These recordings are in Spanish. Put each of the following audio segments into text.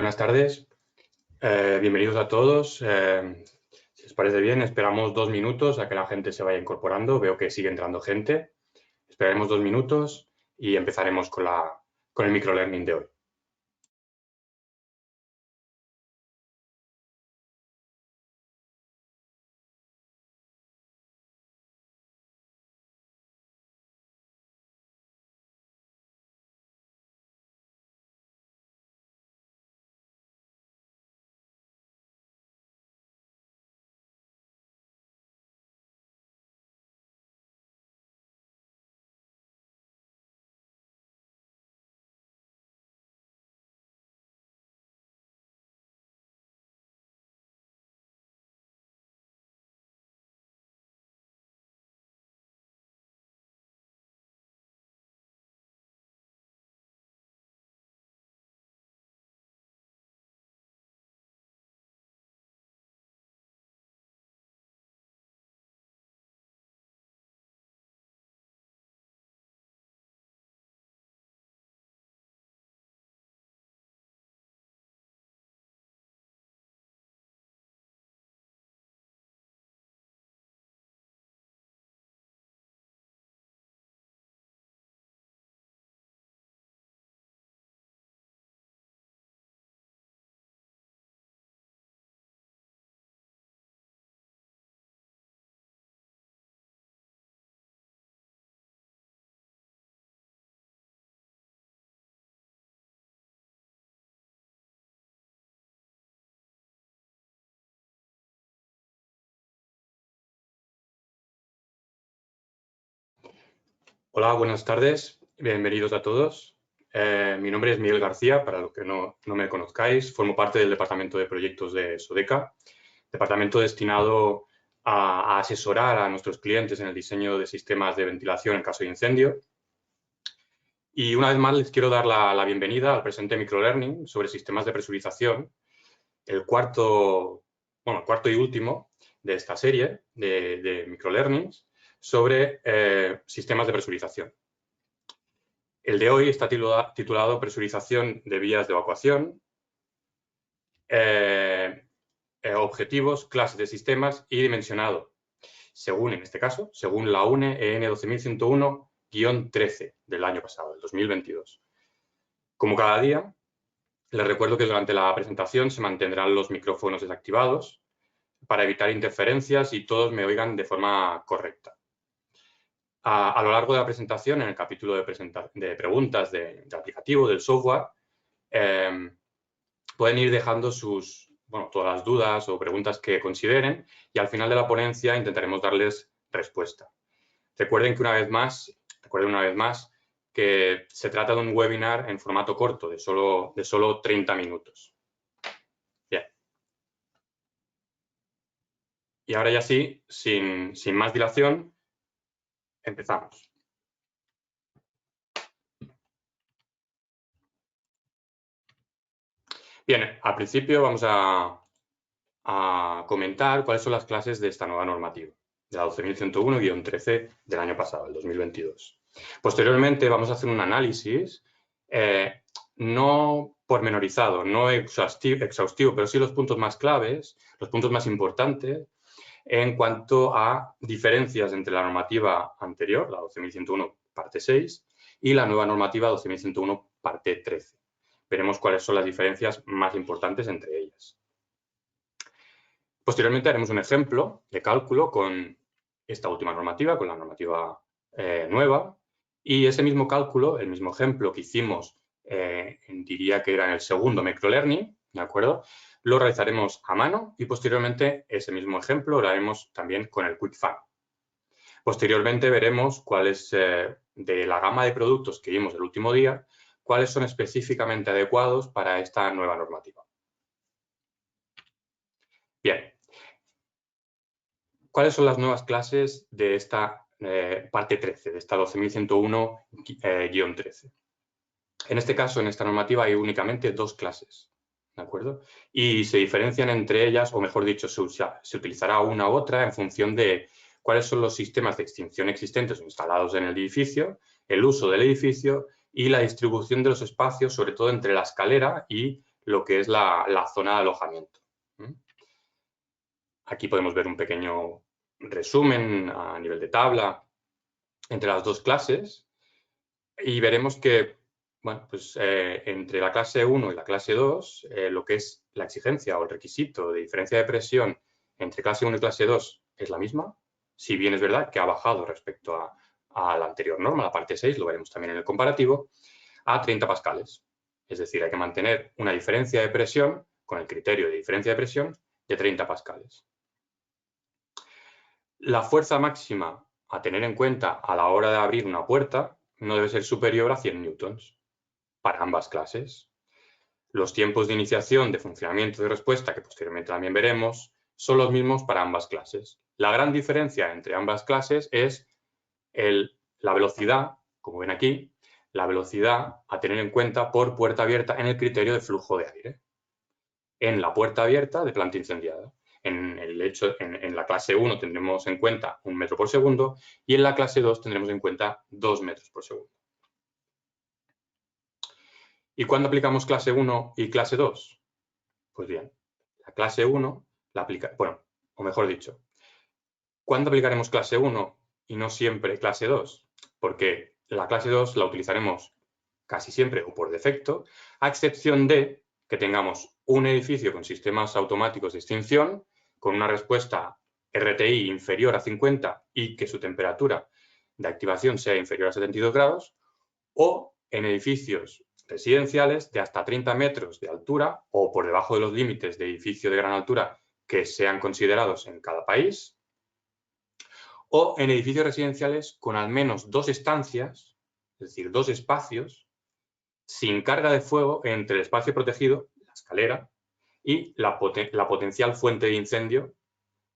Buenas tardes, bienvenidos a todos. Si os parece bien, esperamos 2 minutos a que la gente se vaya incorporando. Veo que sigue entrando gente. Esperaremos 2 minutos y empezaremos con el microlearning de hoy. Hola, buenas tardes. Bienvenidos a todos. Mi nombre es Miguel García, para los que no me conozcáis. Formo parte del Departamento de Proyectos de Sodeca, departamento destinado a asesorar a nuestros clientes en el diseño de sistemas de ventilación en caso de incendio. Y una vez más les quiero dar la bienvenida al presente microlearning sobre sistemas de presurización, el cuarto y último de esta serie de microlearnings sobre sistemas de presurización. El de hoy está titulado Presurización de vías de evacuación, objetivos, clases de sistemas y dimensionado, según, en este caso, según la UNE EN 12001-13 del año pasado, del 2022. Como cada día, les recuerdo que durante la presentación se mantendrán los micrófonos desactivados para evitar interferencias y todos me oigan de forma correcta. A lo largo de la presentación, en el capítulo de preguntas del aplicativo, del software, pueden ir dejando todas las dudas o preguntas que consideren y al final de la ponencia intentaremos darles respuesta. Recuerden una vez más que se trata de un webinar en formato corto, de solo 30 minutos. Bien. Y ahora ya sí, sin más dilación, empezamos. Bien, al principio vamos a comentar cuáles son las clases de esta nueva normativa, de la 12.101-13 del año pasado, el 2022. Posteriormente vamos a hacer un análisis no pormenorizado, no exhaustivo, pero sí los puntos más claves, los puntos más importantes en cuanto a diferencias entre la normativa anterior, la 12.101 parte 6, y la nueva normativa 12.101 parte 13. Veremos cuáles son las diferencias más importantes entre ellas. Posteriormente haremos un ejemplo de cálculo con esta última normativa, con la normativa nueva, y ese mismo cálculo, el mismo ejemplo que hicimos, diría que era en el segundo microlearning, ¿de acuerdo? Lo realizaremos a mano y posteriormente ese mismo ejemplo lo haremos también con el QuickFan. Posteriormente veremos cuáles de la gama de productos que vimos el último día, cuáles son específicamente adecuados para esta nueva normativa. Bien. ¿Cuáles son las nuevas clases de esta parte 13, de esta 12.101-13? En este caso, en esta normativa hay únicamente 2 clases, ¿de acuerdo? Y se diferencian entre ellas, o mejor dicho, se utilizará una u otra en función de cuáles son los sistemas de extinción existentes o instalados en el edificio, el uso del edificio y la distribución de los espacios, sobre todo entre la escalera y lo que es la zona de alojamiento. Aquí podemos ver un pequeño resumen a nivel de tabla entre las dos clases y veremos que, bueno, pues, entre la clase 1 y la clase 2, lo que es la exigencia o el requisito de diferencia de presión entre clase 1 y clase 2 es la misma, si bien es verdad que ha bajado respecto a la anterior norma, la parte 6, lo veremos también en el comparativo, a 30 pascales. Es decir, hay que mantener una diferencia de presión con el criterio de diferencia de presión de 30 pascales. La fuerza máxima a tener en cuenta a la hora de abrir una puerta no debe ser superior a 100 newtons para ambas clases. Los tiempos de iniciación de funcionamiento y respuesta, que posteriormente también veremos, son los mismos para ambas clases. La gran diferencia entre ambas clases es la velocidad, como ven aquí, la velocidad a tener en cuenta por puerta abierta en el criterio de flujo de aire. En la puerta abierta de planta incendiada. En la clase 1 tendremos en cuenta 1 metro por segundo y en la clase 2 tendremos en cuenta 2 metros por segundo. ¿Y cuándo aplicamos clase 1 y clase 2? Pues bien, la clase 1 la aplica, bueno, o mejor dicho, ¿cuándo aplicaremos clase 1 y no siempre clase 2? Porque la clase 2 la utilizaremos casi siempre o por defecto, a excepción de que tengamos un edificio con sistemas automáticos de extinción, con una respuesta RTI inferior a 50 y que su temperatura de activación sea inferior a 72 grados, o en edificios residenciales de hasta 30 metros de altura o por debajo de los límites de edificio de gran altura que sean considerados en cada país, o en edificios residenciales con al menos 2 estancias, es decir, 2 espacios, sin carga de fuego entre el espacio protegido, la escalera, y la potencial fuente de incendio,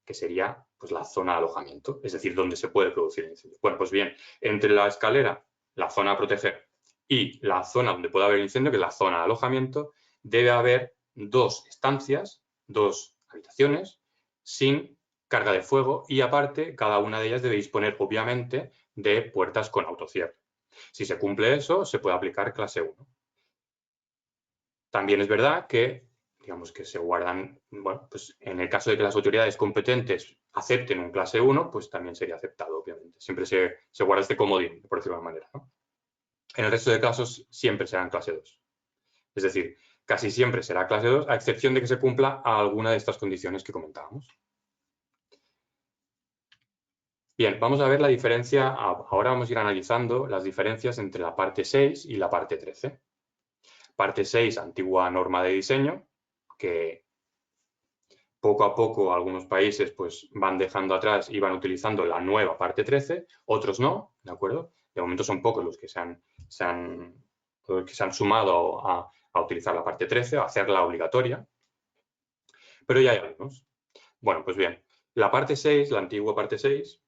que sería, pues, la zona de alojamiento, es decir, donde se puede producir el incendio. Bueno, pues bien, entre la escalera, la zona a proteger, y la zona donde puede haber incendio, que es la zona de alojamiento, debe haber 2 estancias, 2 habitaciones, sin carga de fuego, y aparte, cada una de ellas debe disponer, obviamente, de puertas con autocierre. Si se cumple eso, se puede aplicar clase 1. También es verdad que, digamos, que se guardan, bueno, pues en el caso de que las autoridades competentes acepten un clase 1, pues también sería aceptado, obviamente. Siempre se guarda este comodín, por decirlo de alguna manera, ¿no? En el resto de casos siempre serán clase 2. Es decir, casi siempre será clase 2, a excepción de que se cumpla alguna de estas condiciones que comentábamos. Bien, vamos a ver la diferencia, ahora vamos a ir analizando las diferencias entre la parte 6 y la parte 13. Parte 6, antigua norma de diseño, que poco a poco algunos países pues van dejando atrás y van utilizando la nueva parte 13, otros no, ¿de acuerdo? De momento son pocos los que se han sumado a utilizar la parte 13, a hacerla obligatoria, pero ya hay algunos. Bueno, pues bien, la parte 6, la antigua parte 6,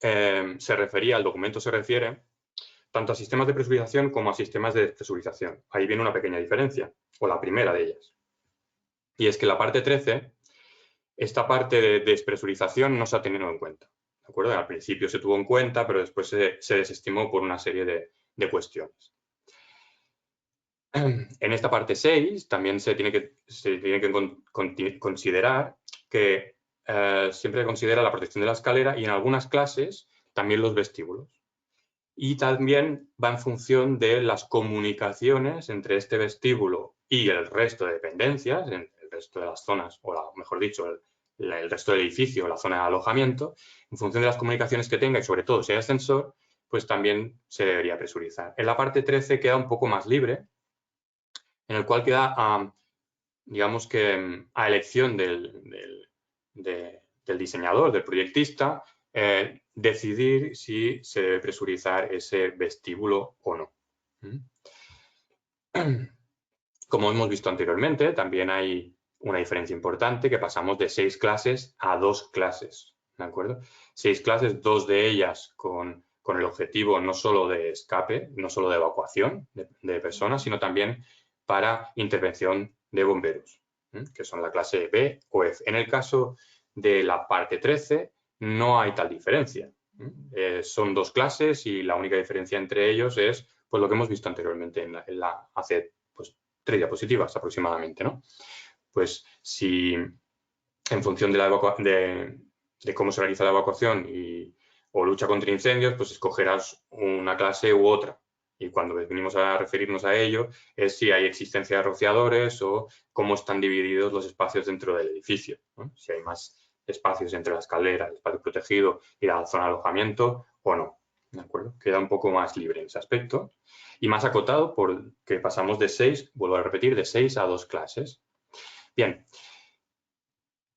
el documento se refiere tanto a sistemas de presurización como a sistemas de despresurización. Ahí viene una pequeña diferencia, o la primera de ellas. Y es que la parte 13, esta parte de despresurización no se ha tenido en cuenta. ¿De acuerdo? Al principio se tuvo en cuenta, pero después se desestimó por una serie de cuestiones. En esta parte 6 también se tiene que considerar que siempre se considera la protección de la escalera y en algunas clases también los vestíbulos. Y también va en función de las comunicaciones entre este vestíbulo y el resto de dependencias, el resto de las zonas, o mejor dicho, el resto del edificio, la zona de alojamiento, en función de las comunicaciones que tenga y sobre todo si hay ascensor, pues también se debería presurizar. En la parte 13 queda un poco más libre, en el cual queda, digamos que a elección del diseñador, del proyectista, decidir si se debe presurizar ese vestíbulo o no. Como hemos visto anteriormente, también hay una diferencia importante, que pasamos de 6 clases a 2 clases, ¿de acuerdo? 6 clases, 2 de ellas con el objetivo no solo de escape, no solo de evacuación de personas, sino también para intervención de bomberos, que son la clase B o F. En el caso de la parte 13 no hay tal diferencia. Son 2 clases y la única diferencia entre ellos es pues, lo que hemos visto anteriormente hace pues, 3 diapositivas aproximadamente, ¿no? Pues si en función de cómo se realiza la evacuación o lucha contra incendios, pues escogerás una clase u otra. Y cuando venimos a referirnos a ello es si hay existencia de rociadores o cómo están divididos los espacios dentro del edificio, ¿no? Si hay más espacios entre la escalera, el espacio protegido y la zona de alojamiento o no. ¿De acuerdo? Queda un poco más libre en ese aspecto y más acotado porque pasamos de 6, vuelvo a repetir, de 6 a 2 clases. Bien.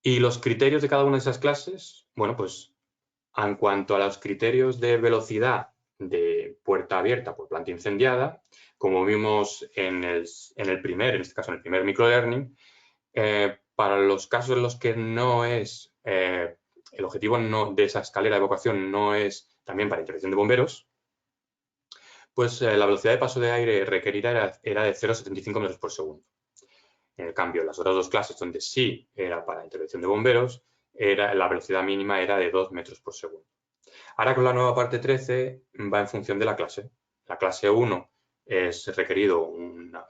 ¿Y los criterios de cada una de esas clases? Bueno, pues en cuanto a los criterios de velocidad de puerta abierta por planta incendiada, como vimos en este caso en el primer microlearning, para los casos en los que no es, el objetivo de esa escalera de evacuación no es también para intervención de bomberos, pues la velocidad de paso de aire requerida era de 0,75 metros por segundo. En el cambio, las otras dos clases donde sí era para intervención de bomberos, la velocidad mínima era de 2 metros por segundo. Ahora con la nueva parte 13 va en función de la clase. La clase 1 es requerida una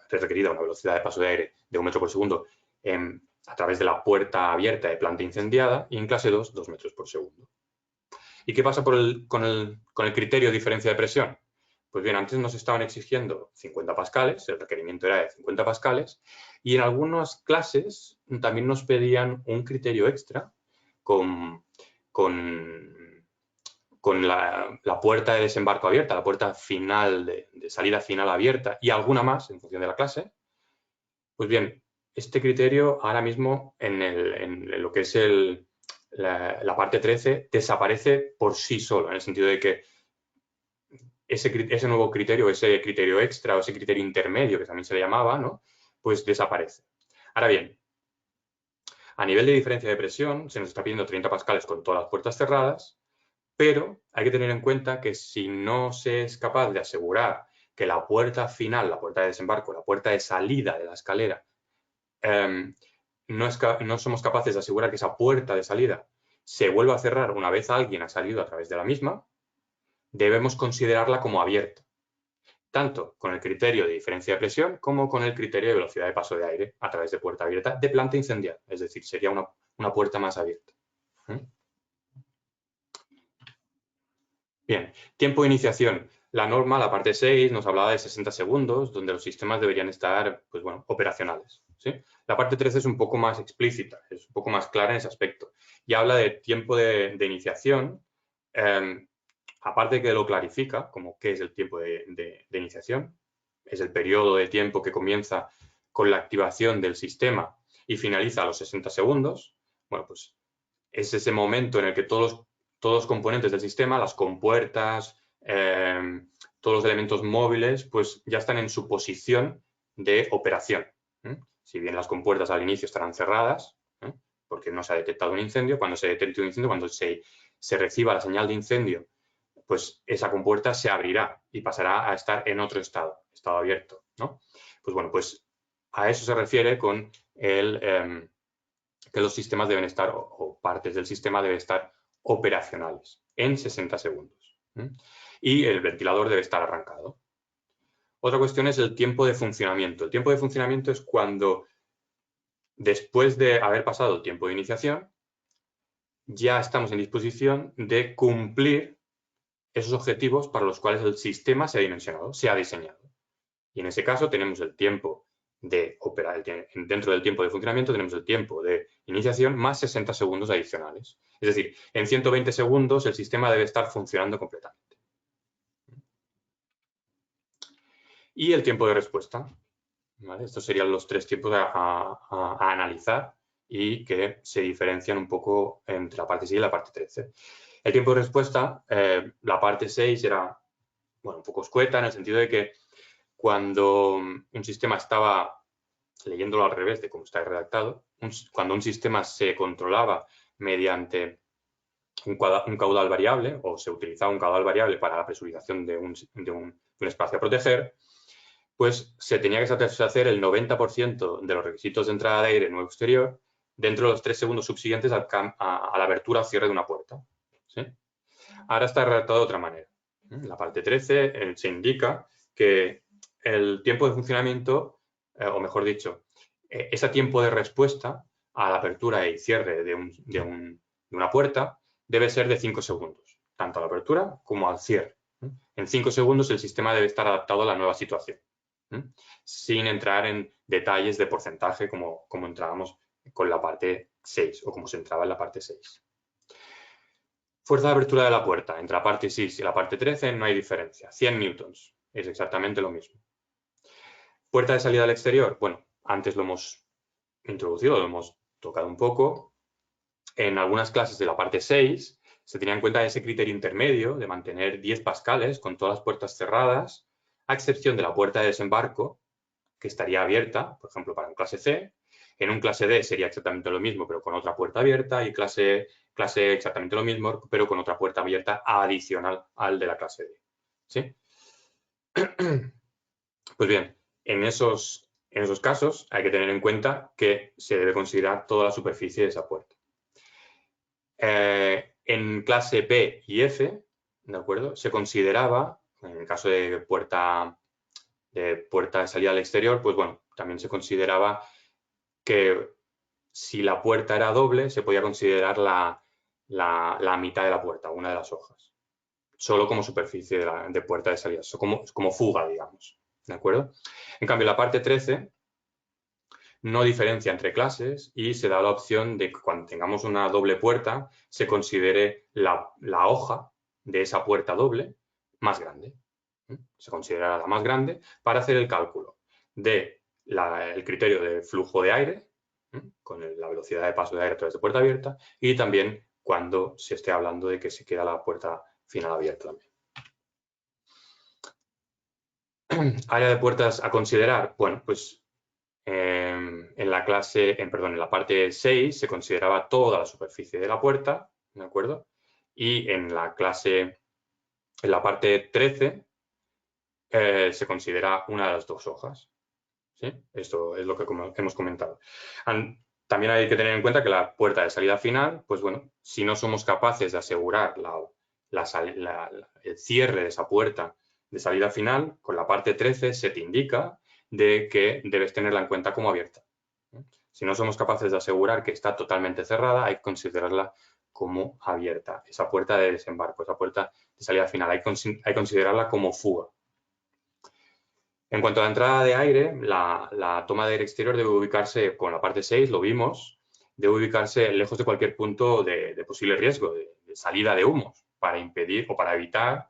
velocidad de paso de aire de 1 metro por segundo a través de la puerta abierta de planta incendiada y en clase 2, 2 metros por segundo. ¿Y qué pasa con el criterio de diferencia de presión? Pues bien, antes nos estaban exigiendo 50 pascales, el requerimiento era de 50 pascales, y en algunas clases también nos pedían un criterio extra con la puerta de desembarco abierta, la puerta final de salida final abierta y alguna más en función de la clase. Pues bien, este criterio ahora mismo en lo que es la parte 13 desaparece por sí solo, en el sentido de que ese nuevo criterio, ese criterio extra o ese criterio intermedio, que también se le llamaba, ¿no? Pues desaparece. Ahora bien, a nivel de diferencia de presión, se nos está pidiendo 30 pascales con todas las puertas cerradas, pero hay que tener en cuenta que si no se es capaz de asegurar que la puerta final, la puerta de desembarco, la puerta de salida de la escalera, no somos capaces de asegurar que esa puerta de salida se vuelva a cerrar una vez alguien ha salido a través de la misma, debemos considerarla como abierta, tanto con el criterio de diferencia de presión como con el criterio de velocidad de paso de aire a través de puerta abierta de planta incendiada, es decir, sería una puerta más abierta. Bien, tiempo de iniciación. La norma, la parte 6, nos hablaba de 60 segundos, donde los sistemas deberían estar, pues bueno, operacionales, ¿sí? La parte 13 es un poco más explícita, es un poco más clara en ese aspecto. Y habla de tiempo de iniciación, aparte de que lo clarifica, como qué es el tiempo de iniciación, es el periodo de tiempo que comienza con la activación del sistema y finaliza a los 60 segundos. Bueno, pues es ese momento en el que todos los componentes del sistema, las compuertas, todos los elementos móviles, pues ya están en su posición de operación. Si bien las compuertas al inicio estarán cerradas, porque no se ha detectado un incendio, cuando se detecte un incendio, cuando se reciba la señal de incendio, pues esa compuerta se abrirá y pasará a estar en otro estado abierto, ¿no? Pues bueno, pues a eso se refiere con que los sistemas deben estar, o partes del sistema deben estar operacionales en 60 segundos. Y el ventilador debe estar arrancado. Otra cuestión es el tiempo de funcionamiento. El tiempo de funcionamiento es cuando, después de haber pasado el tiempo de iniciación, ya estamos en disposición de cumplir esos objetivos para los cuales el sistema se ha dimensionado, se ha diseñado. Y en ese caso tenemos el tiempo de operar, dentro del tiempo de funcionamiento tenemos el tiempo de iniciación más 60 segundos adicionales. Es decir, en 120 segundos el sistema debe estar funcionando completamente. Y el tiempo de respuesta. ¿Vale? Estos serían los 3 tiempos a analizar y que se diferencian un poco entre la parte 6 y la parte 13. El tiempo de respuesta, la parte 6 era un poco escueta en el sentido de que cuando un sistema estaba, leyéndolo al revés de cómo está redactado, cuando un sistema se controlaba mediante un caudal variable o se utilizaba un caudal variable para la presurización de un espacio a proteger, pues se tenía que satisfacer el 90% de los requisitos de entrada de aire nuevo exterior dentro de los 3 segundos subsiguientes a la abertura o cierre de una puerta. ¿Sí? Ahora está redactado de otra manera. En la parte 13 se indica que el tiempo de funcionamiento o mejor dicho, ese tiempo de respuesta a la apertura y cierre de una puerta debe ser de 5 segundos, tanto a la apertura como al cierre. En 5 segundos el sistema debe estar adaptado a la nueva situación, sin entrar en detalles de porcentaje como entrábamos con la parte 6 o como se entraba en la parte 6. Fuerza de apertura de la puerta. Entre la parte 6 y la parte 13 no hay diferencia. 100 newtons. Es exactamente lo mismo. Puerta de salida al exterior. Bueno, antes lo hemos introducido, lo hemos tocado un poco. En algunas clases de la parte 6 se tenía en cuenta ese criterio intermedio de mantener 10 pascales con todas las puertas cerradas, a excepción de la puerta de desembarco, que estaría abierta, por ejemplo, para un clase C. En un clase D sería exactamente lo mismo, pero con otra puerta abierta, y clase exactamente lo mismo, pero con otra puerta abierta adicional al de la clase D. ¿Sí? Pues bien, en esos casos hay que tener en cuenta que se debe considerar toda la superficie de esa puerta. En clase B y F, ¿de acuerdo? Se consideraba, en el caso de puerta de salida al exterior, pues bueno, también se consideraba que si la puerta era doble, se podía considerar la mitad de la puerta, una de las hojas, solo como superficie de puerta de salida, como fuga, digamos, ¿de acuerdo? En cambio, la parte 13 no diferencia entre clases y se da la opción de que cuando tengamos una doble puerta se considere la hoja de esa puerta doble más grande. Se considera la más grande para hacer el cálculo del criterio de flujo de aire, con la velocidad de paso de aire a través de puerta abierta, y también cuando se esté hablando de que se queda la puerta final abierta también. Área de puertas a considerar. Bueno, pues en la parte 6 se consideraba toda la superficie de la puerta, ¿de acuerdo? Y en la parte 13 se considera una de las dos hojas. ¿Sí? Esto es lo que hemos comentado. También hay que tener en cuenta que la puerta de salida final, pues bueno, si no somos capaces de asegurar el cierre de esa puerta de salida final, con la parte 13 se te indica de que debes tenerla en cuenta como abierta. Si no somos capaces de asegurar que está totalmente cerrada, hay que considerarla como abierta. Esa puerta de desembarco, esa puerta de salida final, hay que considerarla como fuga. En cuanto a la entrada de aire, la toma de aire exterior debe ubicarse, con la parte 6 lo vimos, debe ubicarse lejos de cualquier punto de posible riesgo, de salida de humos, para impedir o para evitar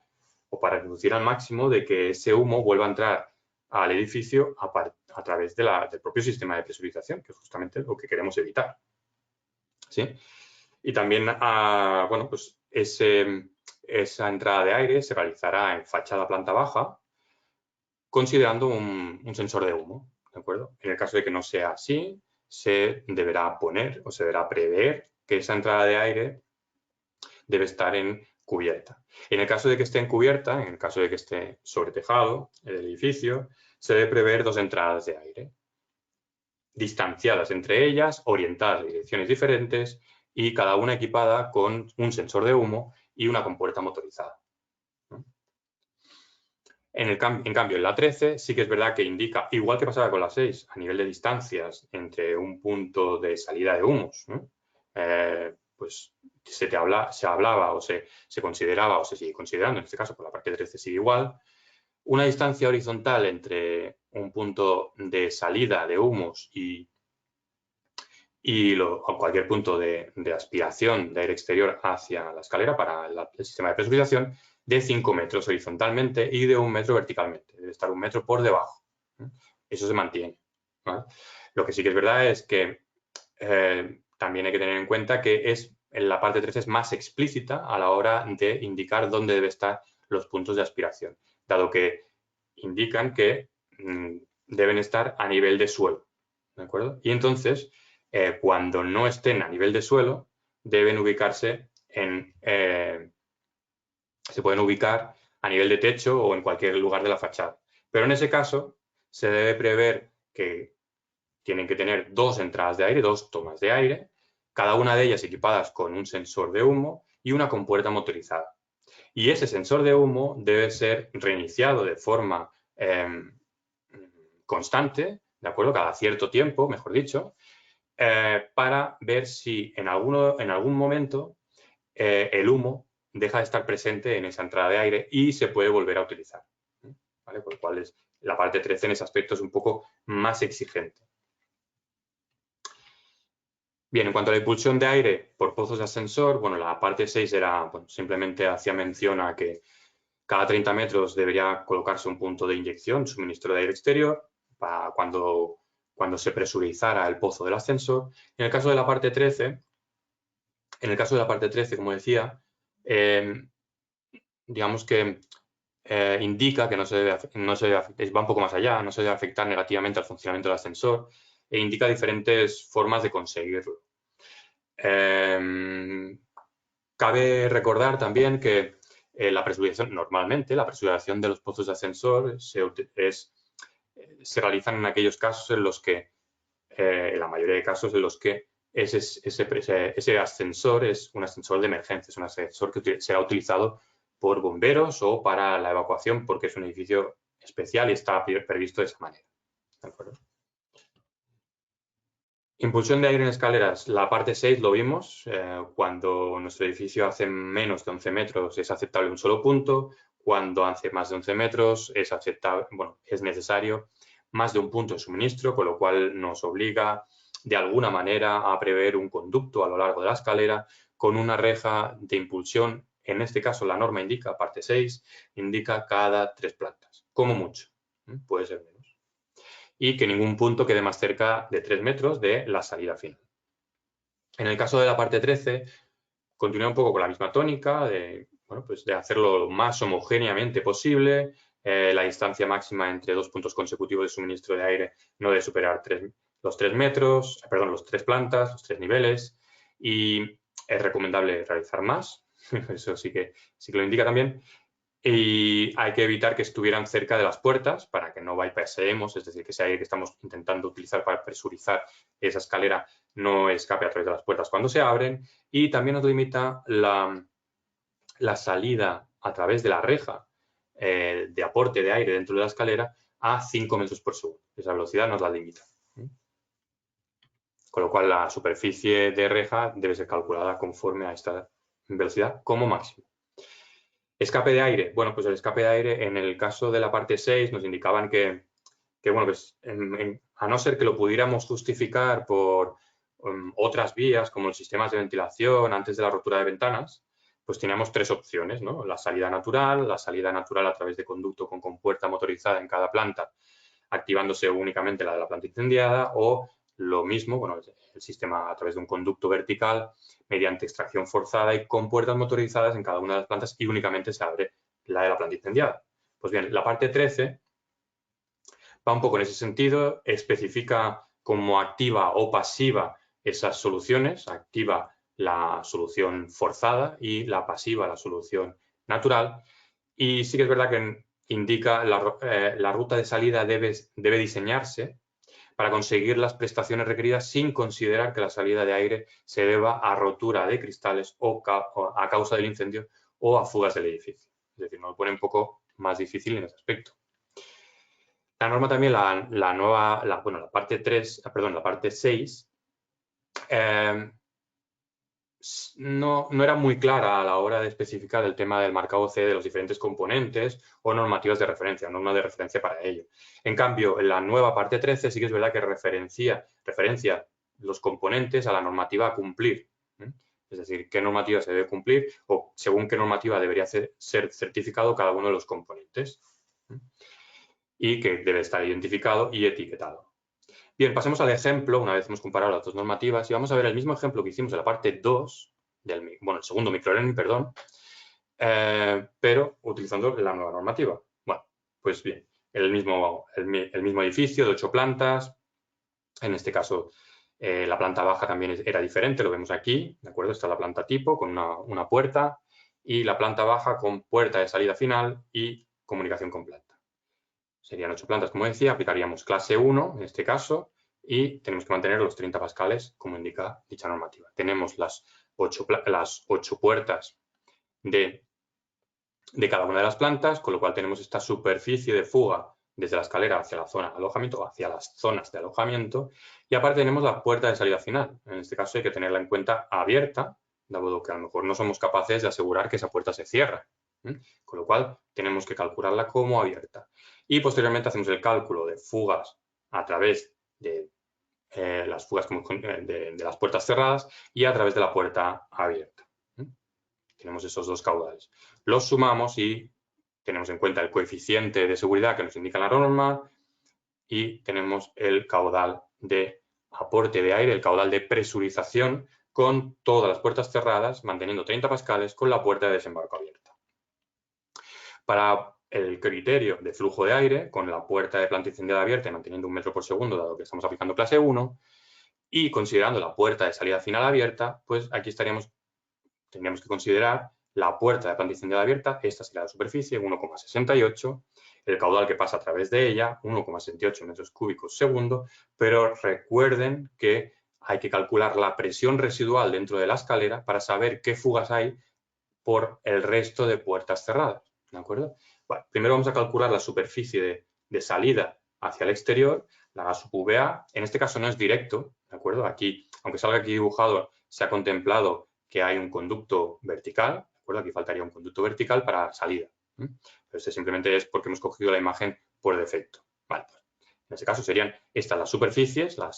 o para reducir al máximo de que ese humo vuelva a entrar al edificio a través del propio sistema de presurización, que es justamente lo que queremos evitar. ¿Sí? Y también, bueno, pues esa entrada de aire se realizará en fachada planta baja, considerando un sensor de humo, ¿de acuerdo? En el caso de que no sea así, se deberá poner o se deberá prever que esa entrada de aire debe estar en cubierta. En el caso de que esté en cubierta, en el caso de que esté sobre tejado el edificio, se debe prever dos entradas de aire, distanciadas entre ellas, orientadas en direcciones diferentes y cada una equipada con un sensor de humo y una compuerta motorizada. En cambio, en la 13 sí que es verdad que indica, igual que pasaba con la 6, a nivel de distancias entre un punto de salida de humos, ¿no? Pues se hablaba o se consideraba o se sigue considerando, en este caso por la parte 13 sigue igual, una distancia horizontal entre un punto de salida de humos y cualquier punto de aspiración de aire exterior hacia la escalera para el sistema de presurización de 5 metros horizontalmente y de 1 metro verticalmente. Debe estar 1 metro por debajo. Eso se mantiene, ¿vale? Lo que sí que es verdad es que también hay que tener en cuenta que en la parte 13 es más explícita a la hora de indicar dónde deben estar los puntos de aspiración, dado que indican que deben estar a nivel de suelo, ¿de acuerdo? Y entonces, cuando no estén a nivel de suelo, deben ubicarse se pueden ubicar a nivel de techo o en cualquier lugar de la fachada. Pero en ese caso, se debe prever que tienen que tener dos entradas de aire, dos tomas de aire, cada una de ellas equipadas con un sensor de humo y una compuerta motorizada. Y ese sensor de humo debe ser reiniciado de forma constante ¿de acuerdo? Cada cierto tiempo, mejor dicho, para ver si en algún momento el humo deja de estar presente en esa entrada de aire y se puede volver a utilizar, ¿vale? Por lo cual la parte 13 en ese aspecto es un poco más exigente. Bien, en cuanto a la impulsión de aire por pozos de ascensor, bueno, la parte 6 era, bueno, simplemente hacía mención a que cada 30 metros debería colocarse un punto de inyección, suministro de aire exterior, para cuando se presurizara el pozo del ascensor. En el caso de la parte 13, como decía, digamos que indica que va un poco más allá, no se debe afectar negativamente al funcionamiento del ascensor e indica diferentes formas de conseguirlo. Cabe recordar también que normalmente la presurización de los pozos de ascensor se realizan en aquellos casos en los que, en la mayoría de casos, en los que ese ascensor es un ascensor de emergencia, es un ascensor que será utilizado por bomberos o para la evacuación porque es un edificio especial y está previsto de esa manera. ¿De acuerdo? Impulsión de aire en escaleras. La parte 6 lo vimos. Cuando nuestro edificio hace menos de 11 metros es aceptable un solo punto. Cuando hace más de 11 metros es necesario más de un punto de suministro, con lo cual nos obliga de alguna manera a prever un conducto a lo largo de la escalera con una reja de impulsión. En este caso la norma indica, parte 6, indica cada 3 plantas, como mucho. Puede ser menos. Y que ningún punto quede más cerca de 3 metros de la salida final. En el caso de la parte 13, continúa un poco con la misma tónica de hacerlo lo más homogéneamente posible. La distancia máxima entre dos puntos consecutivos de suministro de aire no debe superar los 3 plantas, los 3 niveles. Y es recomendable realizar más, eso sí que lo indica también. Y hay que evitar que estuvieran cerca de las puertas para que no bypassemos, es decir, que ese aire que estamos intentando utilizar para presurizar esa escalera no escape a través de las puertas cuando se abren. Y también nos limita la salida a través de la reja de aporte de aire dentro de la escalera a 5 metros por segundo. Esa velocidad nos la limita. Con lo cual, la superficie de reja debe ser calculada conforme a esta velocidad como máximo. Escape de aire. Bueno, pues el escape de aire, en el caso de la parte 6, nos indicaban que a no ser que lo pudiéramos justificar por otras vías, como los sistemas de ventilación antes de la rotura de ventanas, pues teníamos 3 opciones, ¿no? La salida natural a través de conducto con compuerta motorizada en cada planta, activándose únicamente la de la planta incendiada, o lo mismo, el sistema a través de un conducto vertical mediante extracción forzada y con puertas motorizadas en cada una de las plantas y únicamente se abre la de la planta incendiada. Pues bien, la parte 13 va un poco en ese sentido, especifica como activa o pasiva esas soluciones, activa la solución forzada y la pasiva la solución natural. Y sí que es verdad que indica la ruta de salida debe diseñarse para conseguir las prestaciones requeridas sin considerar que la salida de aire se deba a rotura de cristales o a causa del incendio o a fugas del edificio. Es decir, nos lo pone un poco más difícil en ese aspecto. La norma también, la parte 3, perdón, la parte 6, no era muy clara a la hora de especificar el tema del marcado C de los diferentes componentes o normativas de referencia, norma de referencia para ello. En cambio, en la nueva parte 13 sí que es verdad que referencia los componentes a la normativa a cumplir. Es decir, qué normativa se debe cumplir o según qué normativa debería ser certificado cada uno de los componentes. Y que debe estar identificado y etiquetado. Bien, pasemos al ejemplo, una vez hemos comparado las dos normativas, y vamos a ver el mismo ejemplo que hicimos en la parte 2, el segundo microlearning, perdón, pero utilizando la nueva normativa. Bueno, pues bien, el mismo edificio de 8 plantas, en este caso la planta baja también era diferente, lo vemos aquí, ¿de acuerdo? Esta es la planta tipo con una puerta y la planta baja con puerta de salida final y comunicación con planta. Serían 8 plantas, como decía, aplicaríamos clase 1 en este caso y tenemos que mantener los 30 pascales como indica dicha normativa. Tenemos las 8 puertas de cada una de las plantas, con lo cual tenemos esta superficie de fuga desde la escalera hacia la zona de alojamiento o hacia las zonas de alojamiento. Y aparte tenemos la puerta de salida final. En este caso hay que tenerla en cuenta abierta, dado que a lo mejor no somos capaces de asegurar que esa puerta se cierra. Con lo cual tenemos que calcularla como abierta. Y posteriormente hacemos el cálculo de fugas a través de las fugas de las puertas cerradas y a través de la puerta abierta. Tenemos esos dos caudales. Los sumamos y tenemos en cuenta el coeficiente de seguridad que nos indica la norma y tenemos el caudal de aporte de aire, el caudal de presurización con todas las puertas cerradas, manteniendo 30 pascales con la puerta de desembarco abierta. Para el criterio de flujo de aire, con la puerta de planta incendiada abierta y manteniendo 1 metro por segundo, dado que estamos aplicando clase 1, y considerando la puerta de salida final abierta, pues aquí tendríamos que considerar la puerta de planta incendiada abierta, esta sería la superficie, 1,68, el caudal que pasa a través de ella, 1,68 metros cúbicos segundo, pero recuerden que hay que calcular la presión residual dentro de la escalera para saber qué fugas hay por el resto de puertas cerradas, ¿de acuerdo? Bueno, primero vamos a calcular la superficie de salida hacia el exterior, la gas VA, en este caso no es directo, ¿de acuerdo? Aquí, aunque salga aquí dibujado, se ha contemplado que hay un conducto vertical, ¿de acuerdo? Aquí faltaría un conducto vertical para salida. Pero este simplemente es porque hemos cogido la imagen por defecto. Vale, pues, en este caso serían estas las superficies, en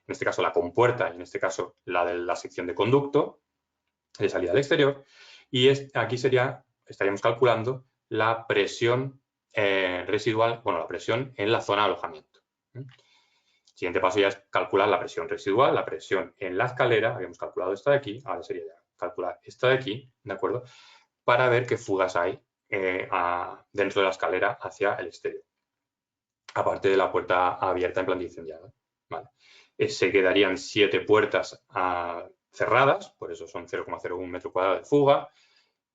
este caso la compuerta y en este caso la de la sección de conducto de salida al exterior. Y aquí estaríamos calculando la presión residual, bueno, la presión en la zona de alojamiento. El siguiente paso ya es calcular la presión residual, la presión en la escalera, habíamos calculado esta de aquí, ahora sería ya calcular esta de aquí, ¿de acuerdo? Para ver qué fugas hay dentro de la escalera hacia el exterior. Aparte de la puerta abierta en planta incendiada. ¿Vale? Se quedarían 7 puertas cerradas, por eso son 0,01 metro cuadrado de fuga,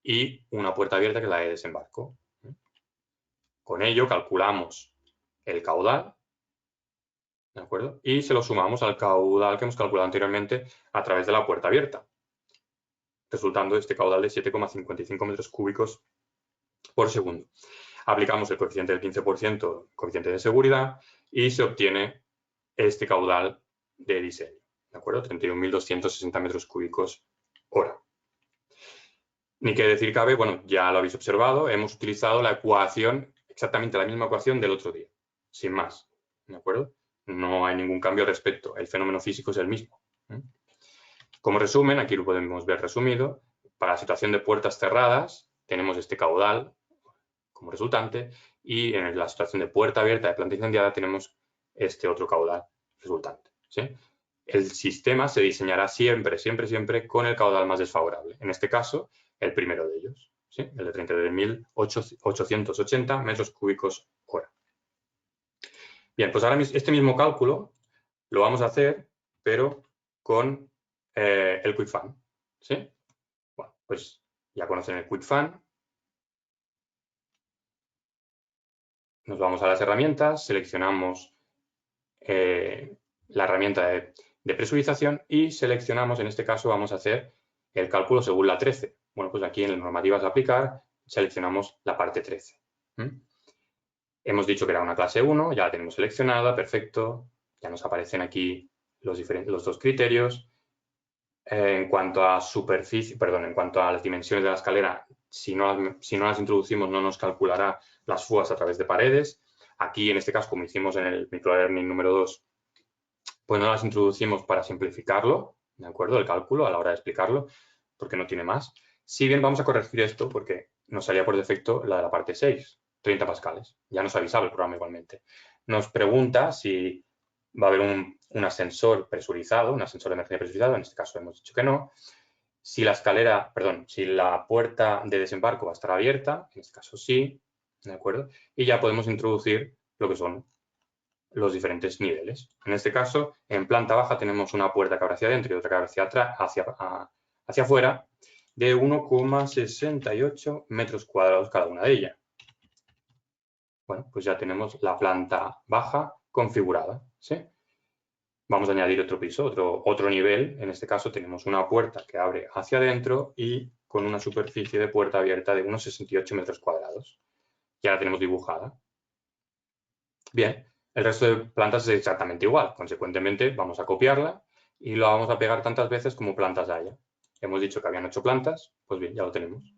y una puerta abierta que es la de desembarco. Con ello calculamos el caudal, ¿de acuerdo? Y se lo sumamos al caudal que hemos calculado anteriormente a través de la puerta abierta, resultando este caudal de 7,55 metros cúbicos por segundo. Aplicamos el coeficiente del 15%, coeficiente de seguridad, y se obtiene este caudal de diseño, ¿de acuerdo? 31.260 metros cúbicos hora. Ni que decir cabe, bueno, ya lo habéis observado, hemos utilizado la ecuación, exactamente la misma ecuación del otro día, sin más, ¿de acuerdo? No hay ningún cambio al respecto, el fenómeno físico es el mismo. Como resumen, aquí lo podemos ver resumido, para la situación de puertas cerradas tenemos este caudal como resultante y en la situación de puerta abierta de planta incendiada tenemos este otro caudal resultante, ¿sí? El sistema se diseñará siempre, siempre, siempre con el caudal más desfavorable. En este caso, el primero de ellos, ¿sí? El de 33.880 metros cúbicos hora. Bien, pues ahora este mismo cálculo lo vamos a hacer, pero con el Quick Fan, ¿sí? Bueno, pues ya conocen el Quick Fan. Nos vamos a las herramientas, seleccionamos la herramienta de presurización y seleccionamos, en este caso vamos a hacer el cálculo según la 13. Bueno, pues aquí en las normativas a aplicar seleccionamos la parte 13. Hemos dicho que era una clase 1, ya la tenemos seleccionada, perfecto. Ya nos aparecen aquí los dos criterios. En cuanto a superficie, perdón, en cuanto a las dimensiones de la escalera, si no las introducimos no nos calculará las fugas a través de paredes. Aquí, en este caso, como hicimos en el microlearning número 2, pues no las introducimos para simplificarlo, ¿de acuerdo? El cálculo a la hora de explicarlo, porque no tiene más. Si bien vamos a corregir esto porque nos salía por defecto la de la parte 6, 30 pascales. Ya nos avisaba el programa igualmente. Nos pregunta si va a haber un ascensor presurizado, un ascensor de emergencia presurizado, en este caso hemos dicho que no. Si la escalera, perdón, si la puerta de desembarco va a estar abierta, en este caso sí, ¿de acuerdo? Y ya podemos introducir lo que son los diferentes niveles. En este caso, en planta baja tenemos una puerta que abre hacia adentro y otra que abre hacia atrás, hacia afuera, de 1,68 metros cuadrados cada una de ellas. Bueno, pues ya tenemos la planta baja configurada, ¿sí? Vamos a añadir otro piso, otro nivel. En este caso tenemos una puerta que abre hacia adentro y con una superficie de puerta abierta de unos 68 metros cuadrados. Ya la tenemos dibujada. Bien, el resto de plantas es exactamente igual. Consecuentemente, vamos a copiarla y lo vamos a pegar tantas veces como plantas haya. Hemos dicho que habían 8 plantas, pues bien, ya lo tenemos.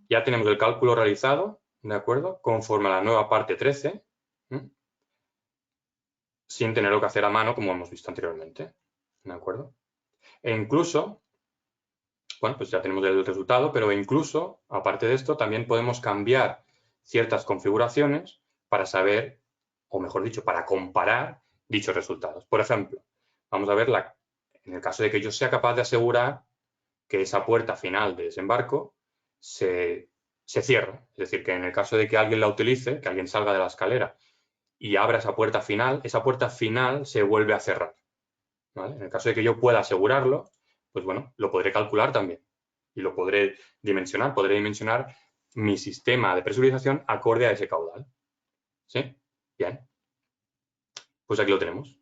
Ya tenemos el cálculo realizado, ¿de acuerdo? Conforme a la nueva parte 13, ¿eh? Sin tenerlo que hacer a mano, como hemos visto anteriormente, ¿de acuerdo? E incluso, bueno, pues ya tenemos el resultado, pero incluso, aparte de esto, también podemos cambiar ciertas configuraciones para saber, o mejor dicho, para comparar dichos resultados. Por ejemplo, vamos a ver en el caso de que yo sea capaz de asegurar que esa puerta final de desembarco se cierra. Es decir, que en el caso de que alguien la utilice, que alguien salga de la escalera y abra esa puerta final se vuelve a cerrar. ¿Vale? En el caso de que yo pueda asegurarlo, pues bueno, lo podré calcular también y lo podré dimensionar mi sistema de presurización acorde a ese caudal. ¿Sí? Bien. Pues aquí lo tenemos.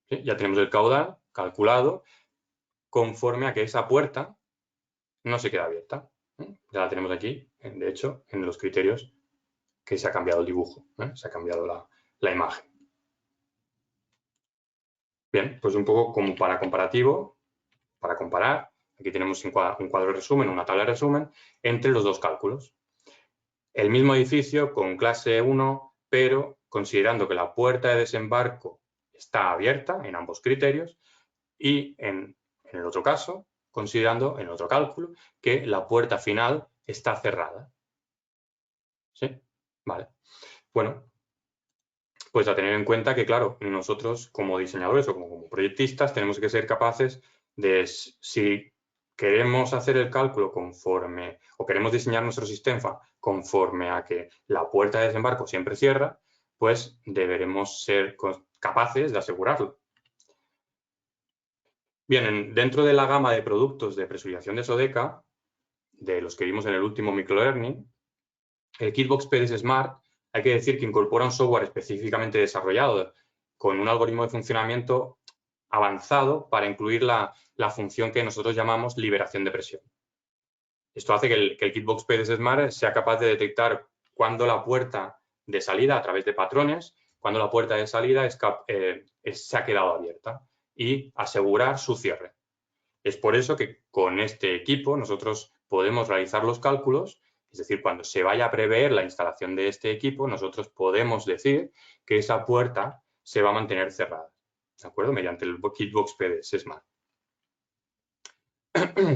¿Sí? Ya tenemos el caudal calculado conforme a que esa puerta no se queda abierta. Ya la tenemos aquí, de hecho, en los criterios que se ha cambiado el dibujo, se ha cambiado la imagen. Bien, pues un poco como para comparativo, para comparar, aquí tenemos un cuadro de resumen, una tabla de resumen, entre los dos cálculos. El mismo edificio con clase 1, pero considerando que la puerta de desembarco está abierta en ambos criterios y en el otro caso, considerando en el otro cálculo que la puerta final está cerrada. ¿Sí? Vale. Bueno, pues a tener en cuenta que, claro, nosotros como diseñadores o como proyectistas tenemos que ser capaces de, si queremos hacer el cálculo conforme, o queremos diseñar nuestro sistema conforme a que la puerta de desembarco siempre cierra, pues deberemos ser capaces de asegurarlo. Bien, dentro de la gama de productos de presurización de Sodeca, de los que vimos en el último microlearning, el Kitbox PDS Smart hay que decir que incorpora un software específicamente desarrollado con un algoritmo de funcionamiento avanzado para incluir la función que nosotros llamamos liberación de presión. Esto hace que el Kitbox PDS Smart sea capaz de detectar cuando la puerta de salida, a través de patrones, cuando la puerta de salida se ha quedado abierta y asegurar su cierre. Es por eso que con este equipo nosotros podemos realizar los cálculos, es decir, cuando se vaya a prever la instalación de este equipo, nosotros podemos decir que esa puerta se va a mantener cerrada, ¿de acuerdo? Mediante el Kitbox PDS Smart.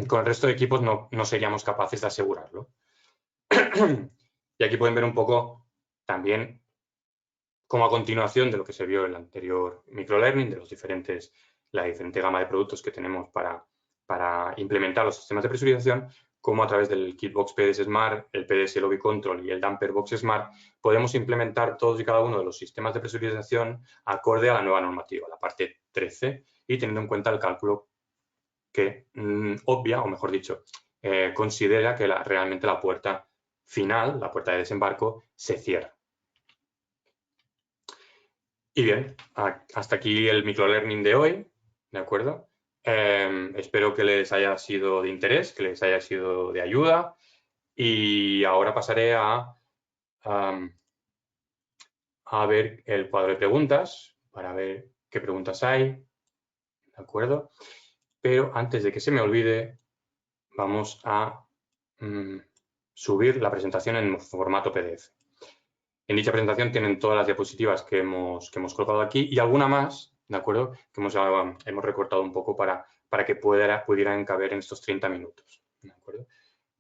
Con el resto de equipos no seríamos capaces de asegurarlo. Y aquí pueden ver un poco también como a continuación de lo que se vio en el anterior microlearning, de la diferente gama de productos que tenemos para implementar los sistemas de presurización, como a través del Kitbox PDS Smart, el PDS Lobby Control y el Damper Box Smart, podemos implementar todos y cada uno de los sistemas de presurización acorde a la nueva normativa, la parte 13, y teniendo en cuenta el cálculo que obvia, o mejor dicho, considera que realmente la puerta final, la puerta de desembarco, se cierra. Y bien, hasta aquí el microlearning de hoy, ¿de acuerdo? Espero que les haya sido de interés, que les haya sido de ayuda y ahora pasaré a ver el cuadro de preguntas para ver qué preguntas hay, ¿de acuerdo? Pero antes de que se me olvide, vamos a subir la presentación en formato PDF. En dicha presentación tienen todas las diapositivas que hemos colocado aquí y alguna más, ¿de acuerdo? Que hemos recortado un poco para que pudieran caber en estos 30 minutos, ¿de acuerdo?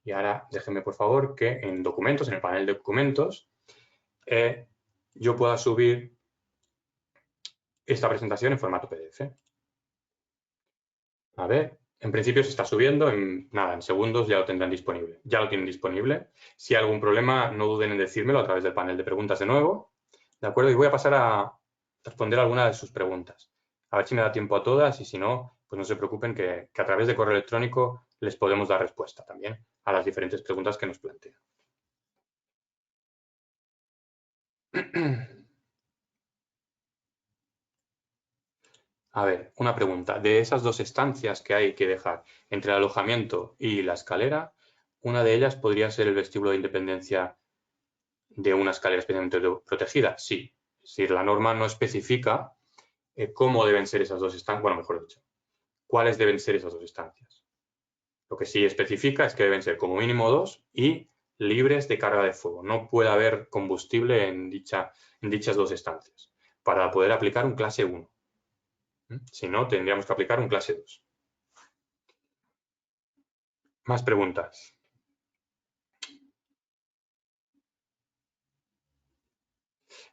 Y ahora déjenme, por favor, que en documentos, en el panel de documentos, yo pueda subir esta presentación en formato PDF. A ver, en principio se está subiendo, en segundos ya lo tendrán disponible. Ya lo tienen disponible. Si hay algún problema, no duden en decírmelo a través del panel de preguntas de nuevo. ¿De acuerdo? Y voy a pasar a responder algunas de sus preguntas. A ver si me da tiempo a todas y si no, pues no se preocupen que a través de correo electrónico les podemos dar respuesta también a las diferentes preguntas que nos plantean. A ver, una pregunta. De esas dos estancias que hay que dejar entre el alojamiento y la escalera, una de ellas podría ser el vestíbulo de Independencia de una escalera especialmente protegida. Sí, Es decir, la norma no especifica cómo deben ser esas dos instancias, bueno, mejor dicho, cuáles deben ser esas dos instancias. Lo que sí especifica es que deben ser como mínimo 2 y libres de carga de fuego. No puede haber combustible en dichas dos estancias para poder aplicar un clase 1. Si no, tendríamos que aplicar un clase 2. Más preguntas.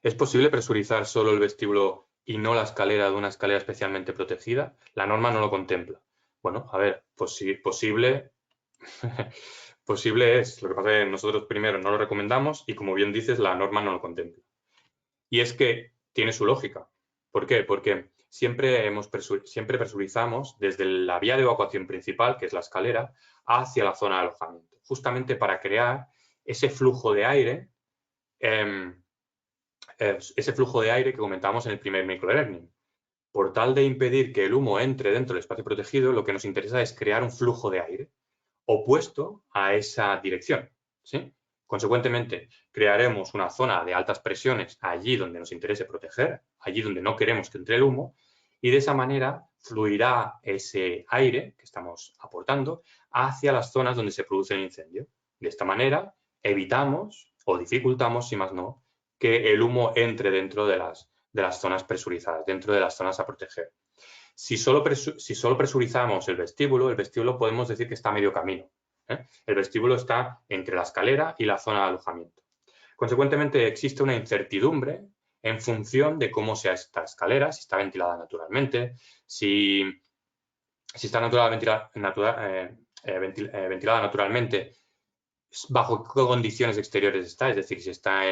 ¿Es posible presurizar solo el vestíbulo y no la escalera de una escalera especialmente protegida? La norma no lo contempla. Bueno, a ver, pues sí, posible, posible es. Lo que pasa es que nosotros primero no lo recomendamos y, como bien dices, la norma no lo contempla. Y es que tiene su lógica. ¿Por qué? Porque siempre presurizamos desde la vía de evacuación principal, que es la escalera, hacia la zona de alojamiento, justamente para crear ese flujo de aire que comentábamos en el primer microlearning. Por tal de impedir que el humo entre dentro del espacio protegido, lo que nos interesa es crear un flujo de aire opuesto a esa dirección, ¿sí? Consecuentemente, crearemos una zona de altas presiones allí donde nos interese proteger, allí donde no queremos que entre el humo, y de esa manera fluirá ese aire que estamos aportando hacia las zonas donde se produce el incendio. De esta manera, evitamos o dificultamos, si más no, que el humo entre dentro de las zonas presurizadas, dentro de las zonas a proteger. Si solo presurizamos el vestíbulo podemos decir que está a medio camino. El vestíbulo está entre la escalera y la zona de alojamiento. Consecuentemente, existe una incertidumbre en función de cómo sea esta escalera, si está ventilada naturalmente, si está ventilada naturalmente, bajo qué condiciones exteriores está, es decir, si está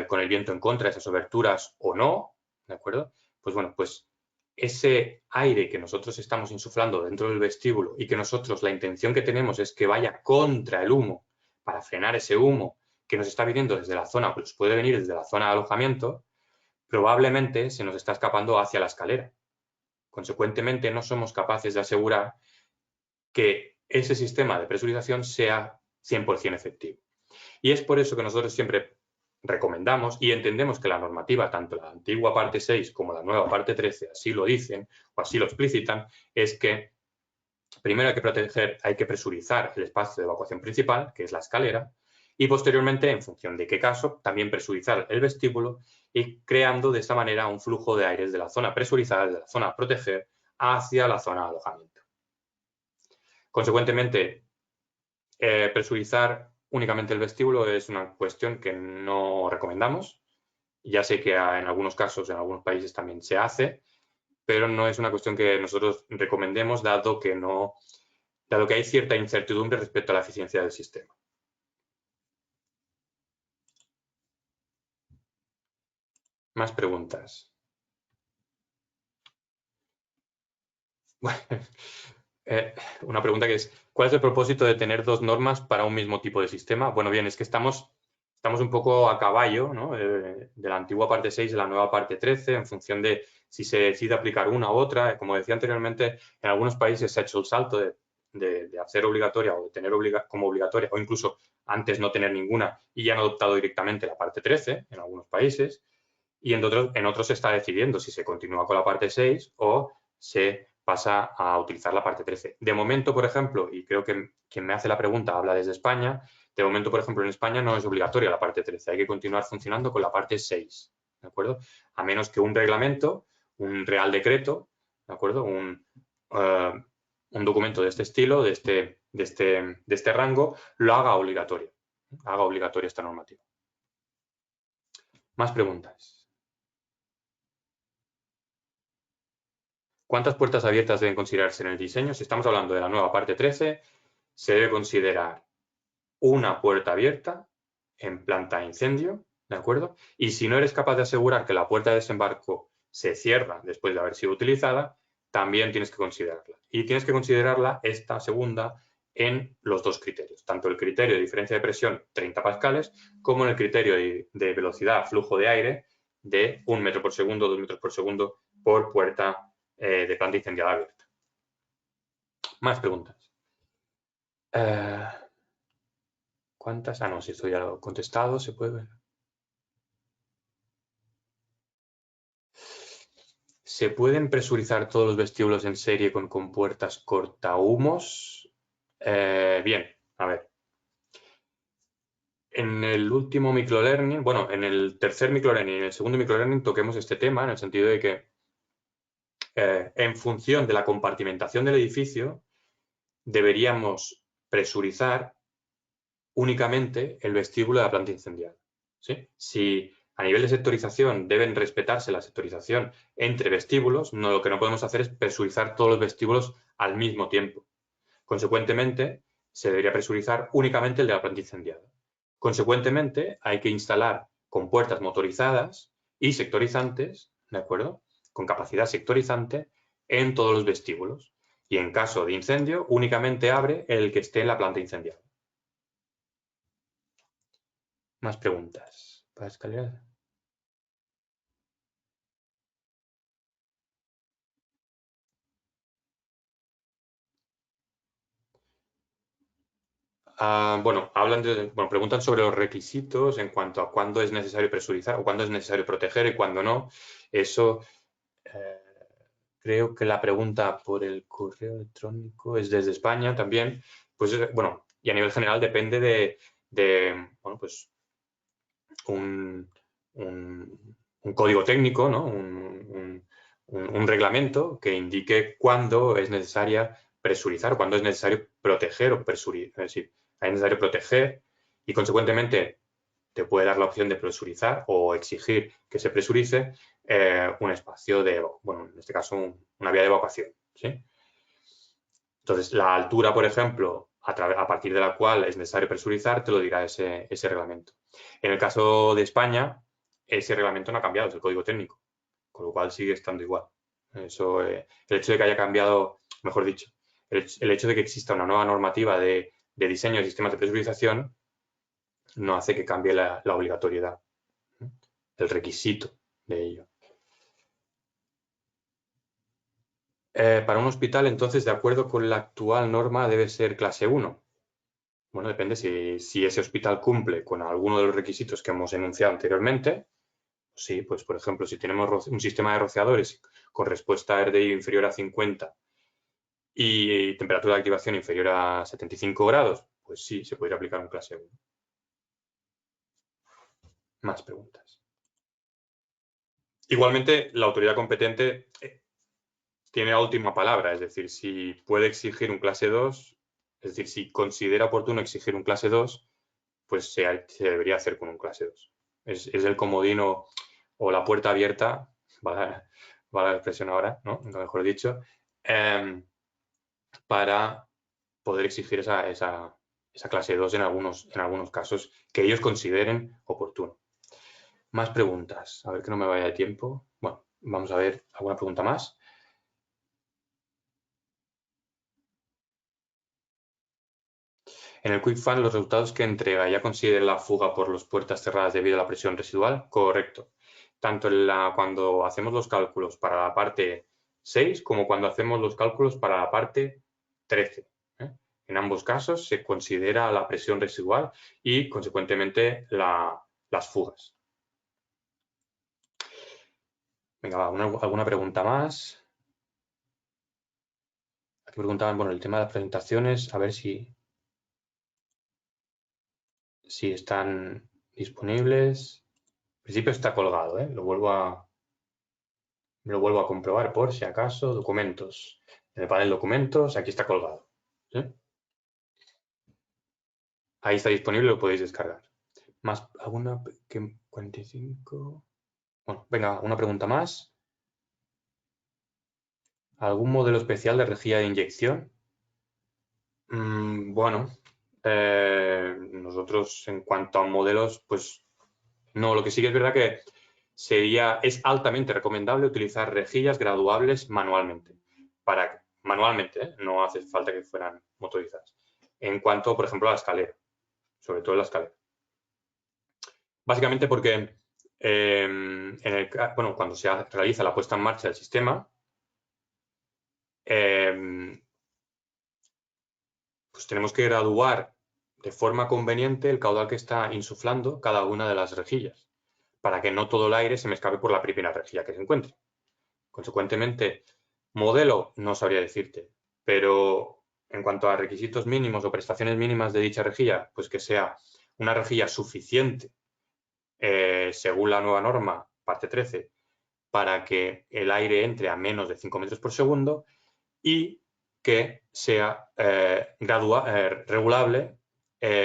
con el viento en contra de esas oberturas o no, ¿de acuerdo? Pues bueno, pues ese aire que nosotros estamos insuflando dentro del vestíbulo y que nosotros la intención que tenemos es que vaya contra el humo para frenar ese humo que nos está viniendo desde la zona, pues puede venir desde la zona de alojamiento, probablemente se nos está escapando hacia la escalera. Consecuentemente, no somos capaces de asegurar que ese sistema de presurización sea 100% efectivo. Y es por eso que nosotros siempre recomendamos y entendemos que la normativa, tanto la antigua parte 6 como la nueva parte 13, así lo dicen o así lo explicitan, es que primero hay que presurizar el espacio de evacuación principal, que es la escalera, y posteriormente, en función de qué caso, también presurizar el vestíbulo y creando de esta manera un flujo de aires de la zona presurizada, de la zona a proteger, hacia la zona de alojamiento. Consecuentemente, presurizar únicamente el vestíbulo es una cuestión que no recomendamos. Ya sé que en algunos casos, en algunos países también se hace, pero no es una cuestión que nosotros recomendemos, dado que hay cierta incertidumbre respecto a la eficiencia del sistema. Más preguntas. Bueno, una pregunta que es, ¿cuál es el propósito de tener dos normas para un mismo tipo de sistema? Bueno, bien, es que estamos un poco a caballo, ¿no? De la antigua parte 6 y la nueva parte 13, en función de si se decide aplicar una u otra. Como decía anteriormente, en algunos países se ha hecho el salto de hacer obligatoria o de tener como obligatoria, o incluso antes no tener ninguna, y ya han adoptado directamente la parte 13 en algunos países, y en otros se está decidiendo si se continúa con la parte 6 o se pasa a utilizar la parte 13. De momento, por ejemplo, y creo que quien me hace la pregunta habla desde España, de momento, por ejemplo, en España no es obligatoria la parte 13, hay que continuar funcionando con la parte 6, ¿de acuerdo? A menos que un reglamento, un real decreto, ¿de acuerdo? Un documento de este estilo, de este rango, lo haga obligatorio esta normativa. Más preguntas. ¿Cuántas puertas abiertas deben considerarse en el diseño? Si estamos hablando de la nueva parte 13, se debe considerar una puerta abierta en planta de incendio, ¿de acuerdo? Y si no eres capaz de asegurar que la puerta de desembarco se cierra después de haber sido utilizada, también tienes que considerarla. Y tienes que considerarla, esta segunda, en los dos criterios, tanto el criterio de diferencia de presión 30 pascales como en el criterio de velocidad, flujo de aire de 1 metro por segundo, 2 metros por segundo por puerta de planta incendiada abierta. Más preguntas. ¿Cuántas? Ah, no, si esto ya lo he contestado, se puede ver. ¿Se pueden presurizar todos los vestíbulos en serie con compuertas cortahumos? Bien, a ver. En el último microlearning, bueno, en el tercer microlearning y en el segundo microlearning toquemos este tema en el sentido de que en función de la compartimentación del edificio deberíamos presurizar únicamente el vestíbulo de la planta incendiaria. ¿Sí? Si a nivel de sectorización deben respetarse la sectorización entre vestíbulos, lo que no podemos hacer es presurizar todos los vestíbulos al mismo tiempo. Consecuentemente, se debería presurizar únicamente el de la planta incendiada. Consecuentemente, hay que instalar compuertas motorizadas y sectorizantes, ¿de acuerdo? Con capacidad sectorizante en todos los vestíbulos. Y en caso de incendio, únicamente abre el que esté en la planta incendiada. Más preguntas para escalera. Bueno, preguntan sobre los requisitos en cuanto a cuándo es necesario presurizar o cuándo es necesario proteger y cuándo no. Eso creo que la pregunta por el correo electrónico es desde España también. Pues bueno, y a nivel general depende de bueno, pues un código técnico, ¿no? Un reglamento que indique cuándo es necesaria presurizar, cuándo es necesario proteger o presurizar. Es decir, es necesario proteger y, consecuentemente, te puede dar la opción de presurizar o exigir que se presurice un espacio de, bueno, en este caso, una vía de evacuación. ¿Sí? Entonces, la altura, por ejemplo, a partir de la cual es necesario presurizar, te lo dirá ese reglamento. En el caso de España, ese reglamento no ha cambiado, es el código técnico, con lo cual sigue estando igual. Eso, el hecho de que haya cambiado, mejor dicho, el hecho de que exista una nueva normativa de diseño de sistemas de presurización no hace que cambie la obligatoriedad, el requisito de ello. Para un hospital, entonces, de acuerdo con la actual norma, debe ser clase 1. Bueno, depende si ese hospital cumple con alguno de los requisitos que hemos enunciado anteriormente. Sí, pues por ejemplo, si tenemos un sistema de rociadores con respuesta a RDI inferior a 50 y temperatura de activación inferior a 75 grados, pues sí, se podría aplicar un clase 1. Más preguntas. Igualmente, la autoridad competente tiene la última palabra, es decir, si puede exigir un clase 2, es decir, si considera oportuno exigir un clase 2, pues se debería hacer con un clase 2. Es el comodino o la puerta abierta, va la expresión ahora, ¿no? Mejor dicho, para poder exigir esa clase 2 en algunos casos que ellos consideren oportuno. Más preguntas. A ver que no me vaya de tiempo. Bueno, vamos a ver alguna pregunta más. En el Quick Fan, los resultados que entrega ya considera la fuga por las puertas cerradas debido a la presión residual. Correcto. Tanto cuando hacemos los cálculos para la parte 6 como cuando hacemos los cálculos para la parte 13. En ambos casos se considera la presión residual y, consecuentemente, las fugas. Venga, ¿alguna pregunta más? Aquí preguntaban, bueno, el tema de las presentaciones, a ver si están disponibles. En principio está colgado, ¿eh? Lo vuelvo a comprobar por si acaso. Documentos. En el panel documentos, aquí está colgado. ¿Sí? Ahí está disponible, lo podéis descargar. ¿Más alguna? 45. Bueno, venga, una pregunta más. ¿Algún modelo especial de rejilla de inyección? Bueno, nosotros en cuanto a modelos, pues no, lo que sí que es verdad que es altamente recomendable utilizar rejillas graduables manualmente. Manualmente, ¿eh? No hace falta que fueran motorizadas. En cuanto, por ejemplo, a la escalera, sobre todo en la escalera. Básicamente porque cuando se realiza la puesta en marcha del sistema, pues tenemos que graduar de forma conveniente el caudal que está insuflando cada una de las rejillas, para que no todo el aire se me escape por la primera rejilla que se encuentre. Consecuentemente, modelo no sabría decirte, pero en cuanto a requisitos mínimos o prestaciones mínimas de dicha rejilla, pues que sea una rejilla suficiente, según la nueva norma, parte 13, para que el aire entre a menos de 5 metros por segundo y que sea regulable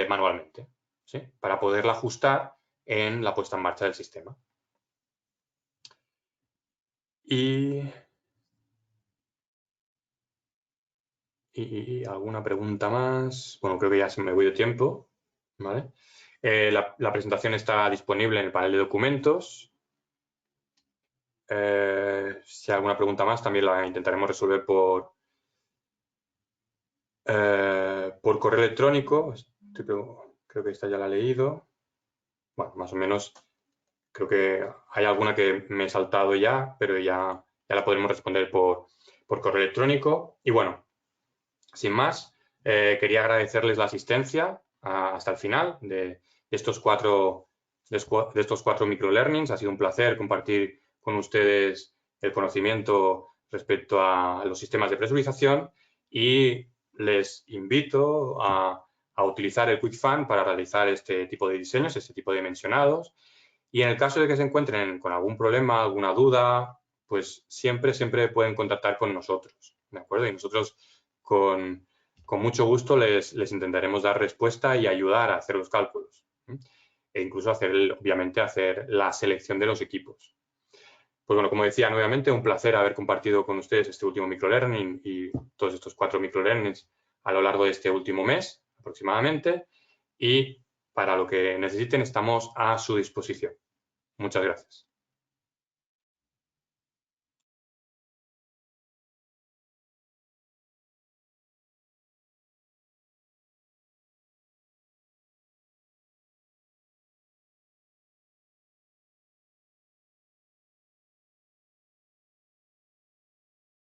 manualmente, ¿sí? Para poderla ajustar en la puesta en marcha del sistema. Y alguna pregunta más. Bueno, creo que ya se me voy de tiempo. ¿Vale? La presentación está disponible en el panel de documentos. Si hay alguna pregunta más, también la intentaremos resolver por correo electrónico. Creo que esta ya la he leído. Bueno, más o menos creo que hay alguna que me he saltado ya, pero ya la podremos responder por correo electrónico. Y bueno, sin más, quería agradecerles la asistencia hasta el final de estos cuatro microlearnings. Ha sido un placer compartir con ustedes el conocimiento respecto a los sistemas de presurización y les invito a utilizar el QuickFun para realizar este tipo de diseños, este tipo de dimensionados. Y en el caso de que se encuentren con algún problema, alguna duda, pues siempre pueden contactar con nosotros, ¿de acuerdo? Y nosotros con mucho gusto les intentaremos dar respuesta y ayudar a hacer los cálculos. E incluso obviamente, hacer la selección de los equipos. Pues bueno, como decía, nuevamente un placer haber compartido con ustedes este último microlearning y todos estos 4 microlearnings a lo largo de este último mes aproximadamente. Y para lo que necesiten estamos a su disposición. Muchas gracias.